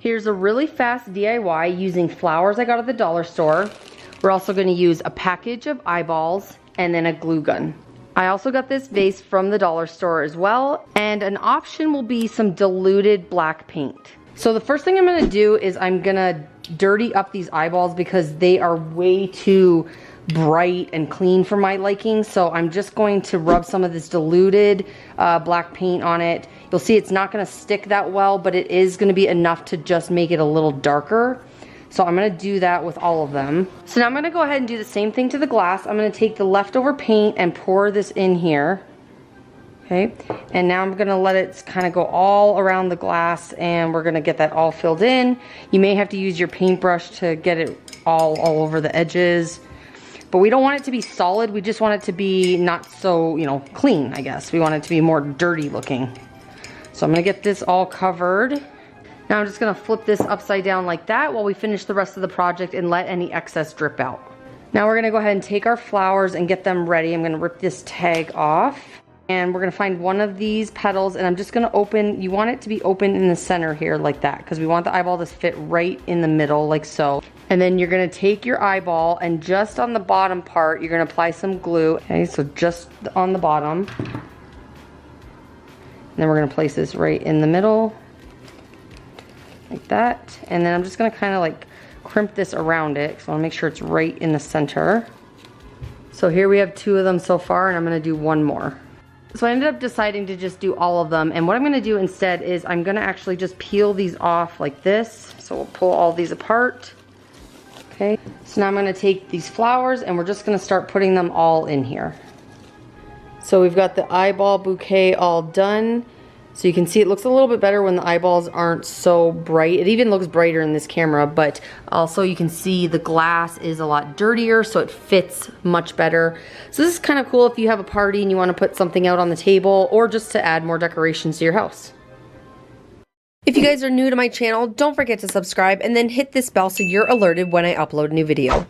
Here's a really fast DIY using flowers I got at the dollar store. We're also going to use a package of eyeballs and then a glue gun. I also got this vase from the dollar store as well, and an option will be some diluted black paint. So the first thing I'm going to do is I'm going to dirty up these eyeballs because they are way too bright and clean for my liking. So I'm just going to rub some of this diluted black paint on it. You'll see it's not going to stick that well, but it is going to be enough to just make it a little darker. So I'm going to do that with all of them. So now I'm going to go ahead and do the same thing to the glass. I'm going to take the leftover paint and pour this in here. Okay, and now I'm going to let it kind of go all around the glass, and we're going to get that all filled in. You may have to use your paintbrush to get it all over the edges. But we don't want it to be solid. We just want it to be not so, clean, I guess. We want it to be more dirty looking. So I'm going to get this all covered. Now I'm just going to flip this upside down like that while we finish the rest of the project and let any excess drip out. Now we're going to go ahead and take our flowers and get them ready. I'm going to rip this tag off. And we're going to find one of these petals, and I'm just going to open, you want it to be open in the center here like that, because we want the eyeball to fit right in the middle like so. And then you're going to take your eyeball, and just on the bottom part, you're going to apply some glue. Okay, so just on the bottom. And then we're going to place this right in the middle, like that. And then I'm just going to kind of like crimp this around it, because I want to make sure it's right in the center. So here we have 2 of them so far, and I'm going to do 1 more. So I ended up deciding to just do all of them, and what I'm going to do instead is I'm going to actually just peel these off like this. So we'll pull all these apart. Okay, so now I'm going to take these flowers and we're just going to start putting them all in here. So we've got the eyeball bouquet all done. So you can see it looks a little bit better when the eyeballs aren't so bright. It even looks brighter in this camera, but also you can see the glass is a lot dirtier, so it fits much better. So this is kind of cool if you have a party and you want to put something out on the table, or just to add more decorations to your house. If you guys are new to my channel, don't forget to subscribe and then hit this bell so you're alerted when I upload a new video.